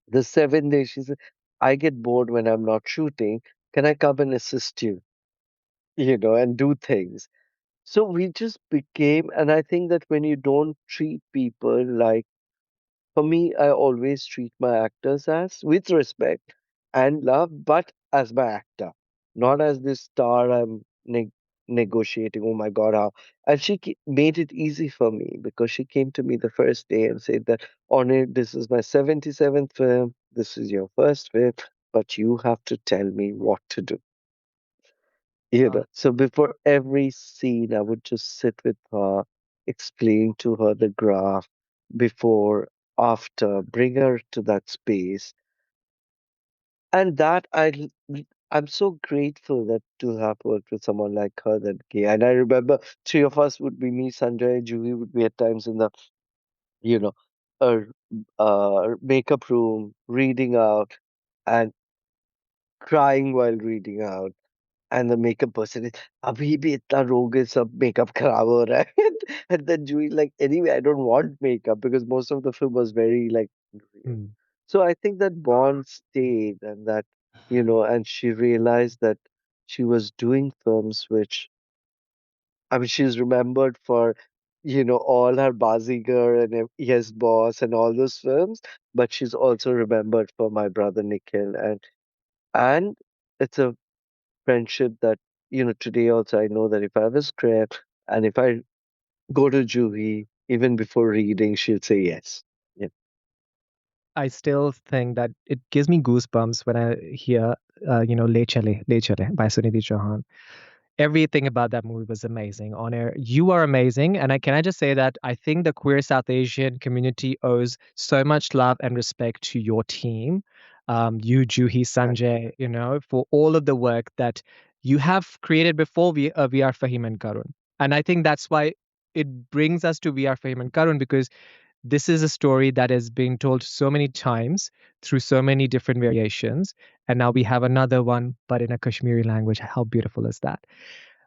The 7th day, she said, "I get bored when I'm not shooting. Can I come and assist you? And do things." So we just became, and I think that when you don't treat people like, for me, I always treat my actors as with respect and love, but as my actor, not as this star I'm negotiating. Oh my God, how? And she made it easy for me because she came to me the first day and said that, Onir, this is my 77th film. This is your first film, but you have to tell me what to do. So before every scene, I would just sit with her, explain to her the graph before, after, bring her to that space. And that I'm so grateful that to have worked with someone like her that gay. And I remember three of us would be me, Sanjay, Julie would be at times in the, you know, uh, makeup room, reading out and crying while reading out. And the makeup person is, अभी भी इतना रोगे सब makeup खराब हो रहा है. And then Julie like, anyway, I don't want makeup because most of the film was very like real. Mm. So I think that bond stayed and that, and she realized that she was doing films which, I mean, she's remembered for, all her Bazigar and Yes Boss and all those films, but she's also remembered for My Brother Nikhil. And it's a friendship that, today also I know that if I have a script and if I go to Juhi, even before reading, she'll say yes. Yeah. I still think that it gives me goosebumps when I hear, Le Chale by Sunidhi Chauhan. Everything about that movie was amazing. On air, you are amazing, and can I just say that I think the queer South Asian community owes so much love and respect to your team, you, Juhi, Thank you. Sanjay, for all of the work that you have created before we are Fahim and Karun, and I think that's why it brings us to We Are Fahim and Karun because this is a story that has been told so many times through so many different variations. And now we have another one, but in a Kashmiri language. How beautiful is that?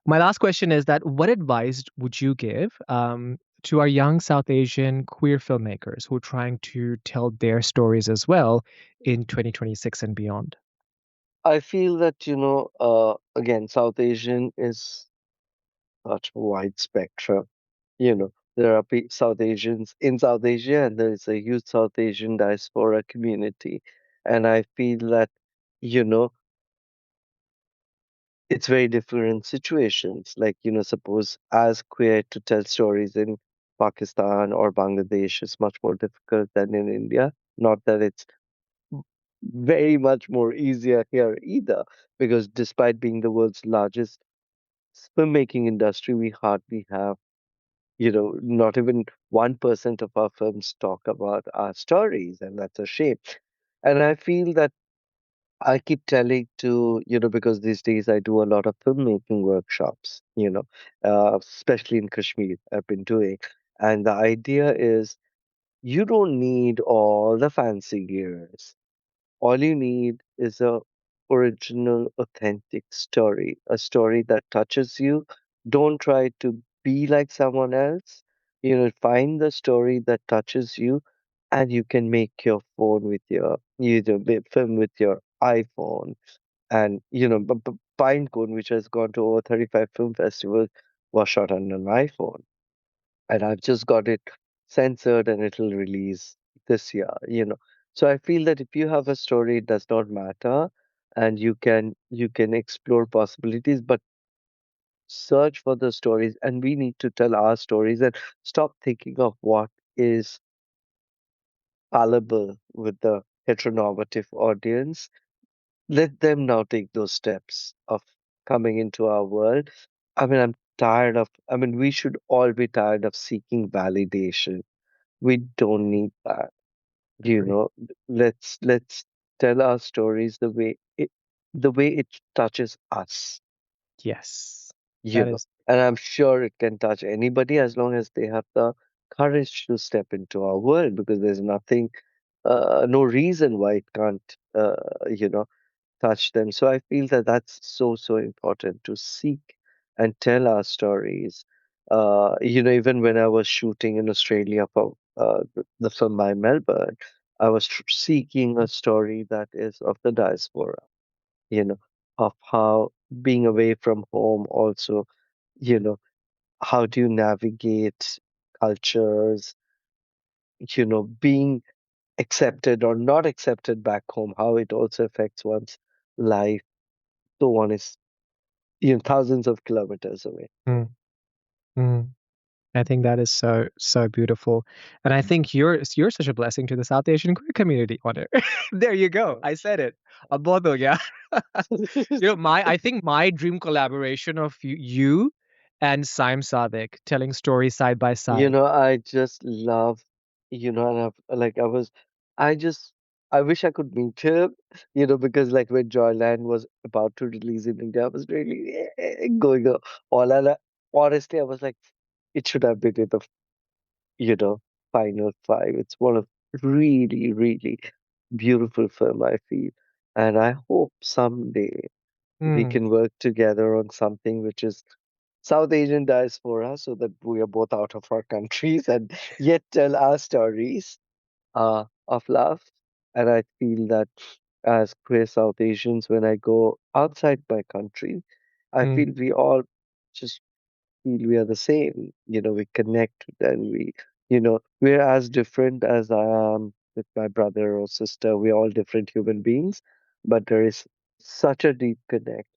My last question is that what advice would you give to our young South Asian queer filmmakers who are trying to tell their stories as well in 2026 and beyond? I feel that, again, South Asian is such a wide spectrum. There are South Asians in South Asia, and there is a huge South Asian diaspora community. And I feel that, you know, it's very different situations. Like, suppose as queer to tell stories in Pakistan or Bangladesh is much more difficult than in India. Not that it's very much more easier here either, because despite being the world's largest filmmaking industry, we hardly have, not even 1% of our films talk about our stories, and that's a shame. And I feel that I keep telling to, because these days I do a lot of filmmaking workshops, especially in Kashmir, I've been doing. And the idea is you don't need all the fancy gears. All you need is a original, authentic story, a story that touches you, Don't try to be like someone else. Find the story that touches you, and you can make your phone with your, film with your iPhone. And, Pinecone, which has gone to over 35 film festivals, was shot on an iPhone. And I've just got it censored and it'll release this year, So I feel that if you have a story, it does not matter, and you can explore possibilities, but search for the stories, and we need to tell our stories and stop thinking of what is palatable with the heteronormative audience. Let them now take those steps of coming into our world. I'm tired of, we should all be tired of seeking validation. We don't need that. You Agree. know, let's tell our stories the way it touches us, Yes. you That know. is. And I'm sure it can touch anybody as long as they have the courage to step into our world, because there's no reason why it can't, touch them. So I feel that that's so, so important to seek and tell our stories. Even when I was shooting in Australia for the film by Melbourne, I was seeking a story that is of the diaspora, you know, of how being away from home also, you know, how do you navigate cultures, being accepted or not accepted back home, how it also affects one's life. So one is thousands of kilometers away. Mm, mm. I think that is so so beautiful, and I think you're such a blessing to the South Asian queer community. Onir. There you go. Uh, I said it. Ab bahut ho gaya. My I think my dream collaboration of you and Saim Sadek telling stories side by side. I just love, and I just, I wish I could meet him, because like when Joyland was about to release in India, I was really going all out. Honestly, I was like, it should have been in the, you know, final five. It's one of really, really beautiful film, I feel. And I hope someday we Mm, can work together on something which is South Asian diaspora, so that we are both out of our countries and yet tell our stories of love. And I feel that as queer South Asians, when I go outside my country, I mm, feel we all just feel we are the same. We connect and we're as different as I am with my brother or sister. We're all different human beings, but there is such a deep connect,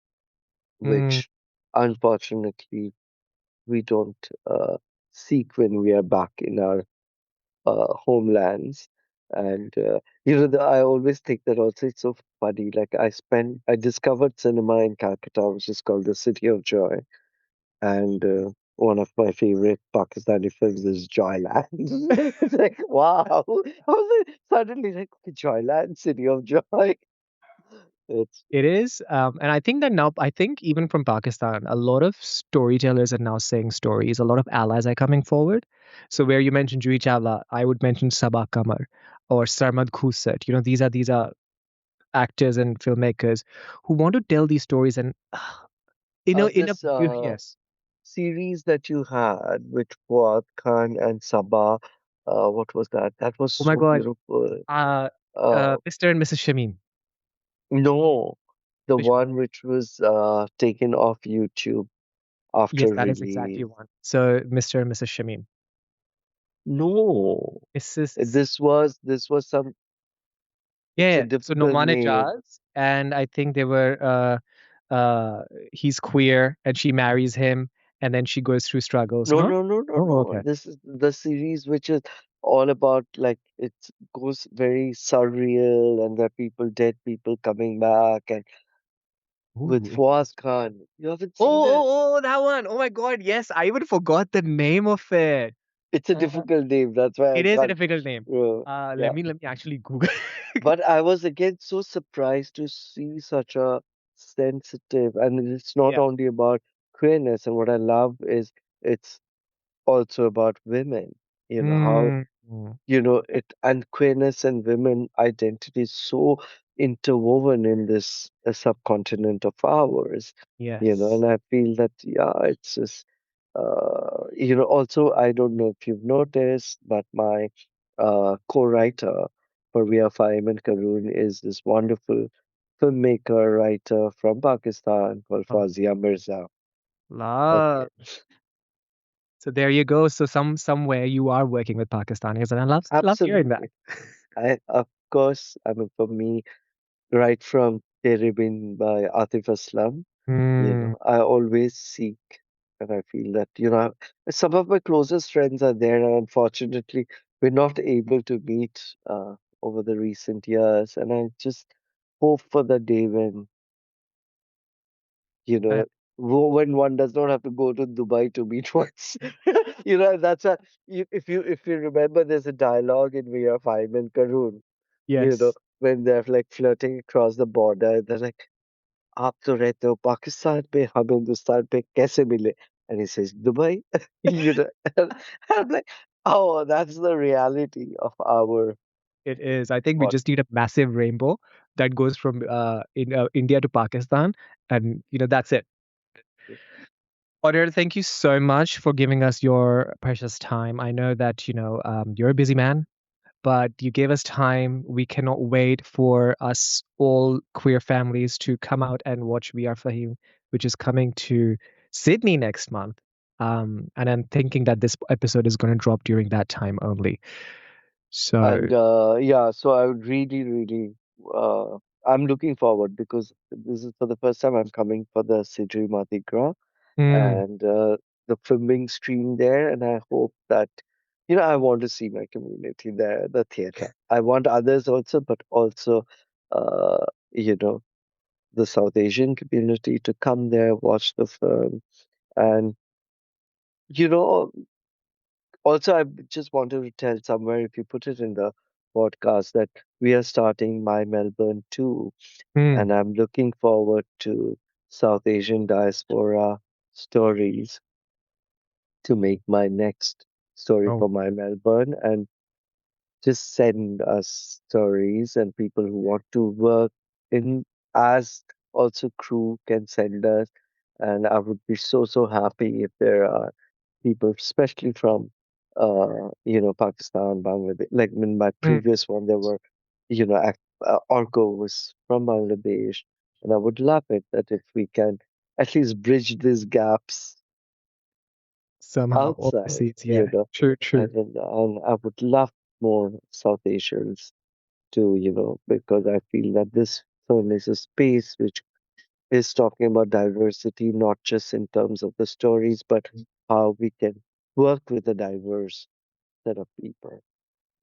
mm, which unfortunately we don't seek when we are back in our homelands. And I always think that also it's so funny. Like I discovered cinema in Calcutta, which is called the City of Joy, and one of my favorite Pakistani films is Joyland. It's like, wow, I was like, suddenly like Joyland, City of Joy. It's it is, and I think that now I think even from Pakistan, a lot of storytellers are now saying stories. A lot of allies are coming forward. So where you mentioned Juhi Chawla, I would mention Sabah Kamar or Sarmad Khusat. These are actors and filmmakers who want to tell these stories and in a this yes. series that you had with Fuad Khan and Sabah. What was that? That was Oh my so God. beautiful. Uh, Uh, Mr. and Mrs. Shamim. no, the Which one? one which was taken off YouTube Yes, after that is exactly release. one. So Mr. and Mrs. Shamim. No, Mrs. this was some. Yeah, It's a yeah. So difficult Nomane name. Jaz, and I think they were he's queer and she marries him and then she goes through struggles, No, no? no, no, no, Oh, no. okay. This is the series which is all about, like, it goes very surreal, and there are people, dead people coming back, and with Ooh. Fawaz Khan. You haven't Oh, seen it? that one. Oh my God, yes. I even forgot the name of it. It's a Uh, difficult name. That's why I it is a can't. difficult name. Yeah. Let me actually Google. But I was again so surprised to see such a sensitive, and it's not Yeah. only about queerness. And what I love is it's also about women. How Mm. it, and queerness and women identity is so. interwoven in this subcontinent of ours, Yes. and I feel that, yeah, it's just, also, I don't know if you've noticed, but my co-writer for We Are Faheem and Karun is this wonderful filmmaker, writer from Pakistan called Oh, Fazia Mirza. Okay. love. So there you go. So somewhere you are working with Pakistanis, and I love hearing that. Absolutely. Of course, I mean, for me, right from Tere Bin by Atif Aslam, Hmm. I always seek, and I feel that, some of my closest friends are there, and unfortunately, we're not able to meet over the recent years. And I just hope for the day when, you Uh, know, when one does not have to go to Dubai to meet once. That's if you remember, there's a dialogue in We Are Five and Karun, yes, when they're like flirting across the border. They're like, आप तो रहते हो पाकिस्तान पे हम हिंदुस्तान पे कैसे मिले and he says Dubai. And I'm like, oh, that's the reality of our it is. I think we what. just need a massive rainbow that goes from in India to Pakistan, and that's it. Otter, thank you so much for giving us your precious time. I know that you're a busy man, but you gave us time. We cannot wait for us all queer families to come out and watch We Are Fahim, which is coming to Sydney next month. And I'm thinking that this episode is going to drop during that time only. So, And yeah, so I would really, really, uh, I'm looking forward because this is for the first time I'm coming for the Sidri Mardi Gras, mm, and the filming stream there. And I hope that, I want to see my community there, the theater. I want others also, but also, uh, you know, the South Asian community to come there, watch the film. And, you know, also, I just wanted to tell somewhere, if you put it in the podcast, that we are starting My Melbourne too. mm, And I'm looking forward to South Asian diaspora stories to make my next story oh, for My Melbourne. And just send us stories, and people who want to work in as also crew can send us. And I would be so, so happy if there are people, especially from Pakistan, Bangladesh. Like in my mm, previous one, there were, Orko was from Bangladesh, and I would love it that if we can at least bridge these gaps somehow outside, overseas. Yeah, true, true. and I would love more South Asians to, because I feel that this film is a space which is talking about diversity, not just in terms of the stories, but how we can work with a diverse set of people.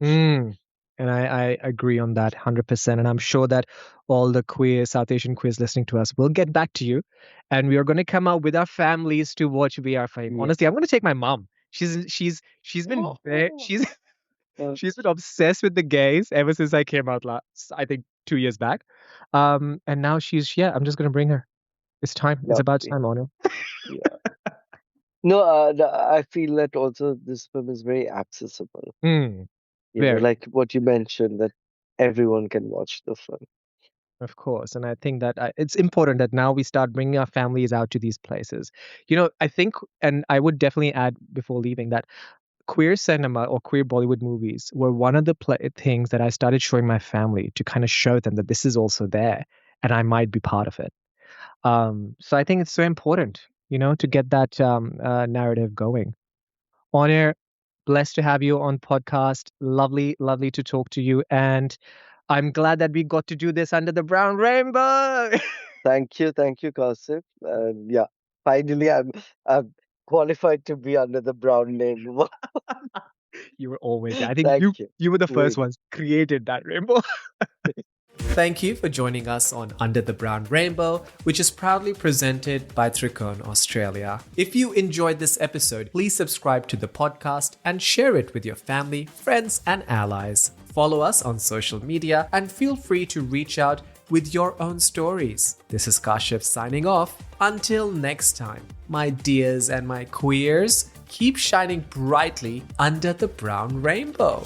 Mm. And I agree on that 100%. And I'm sure that all the queer, South Asian queers listening to us will get back to you. And we are going to come out with our families to watch VR Fame. Yeah. Honestly, I'm going to take my mom. She's been very, Uh, she's been obsessed with the gays ever since I came out last, I think 2 years back. And now yeah, I'm just going to bring her. It's time. It's about Lovely. time, Onir. Yeah. No, I feel that also this film is very accessible. Mm, very. Like what you mentioned, that everyone can watch the film. Of course. And I think that it's important that now we start bringing our families out to these places. I think, and I would definitely add before leaving that queer cinema or queer Bollywood movies were one of the things that I started showing my family to kind of show them that this is also there and I might be part of it. So I think it's so important, to get that narrative going. On air, blessed to have you on podcast. Lovely, lovely to talk to you. And I'm glad that we got to do this under the brown rainbow. Thank you, Kausif. And yeah, finally, I'm qualified to be under the brown name. You were always there. I think Thank you you, you were the first really. ones created that rainbow. Thank you for joining us on Under the Brown Rainbow, which is proudly presented by Trikone Australia. If you enjoyed this episode, please subscribe to the podcast and share it with your family, friends, and allies. Follow us on social media and feel free to reach out with your own stories. This is Kashif signing off. Until next time, my dears and my queers, keep shining brightly under the brown rainbow.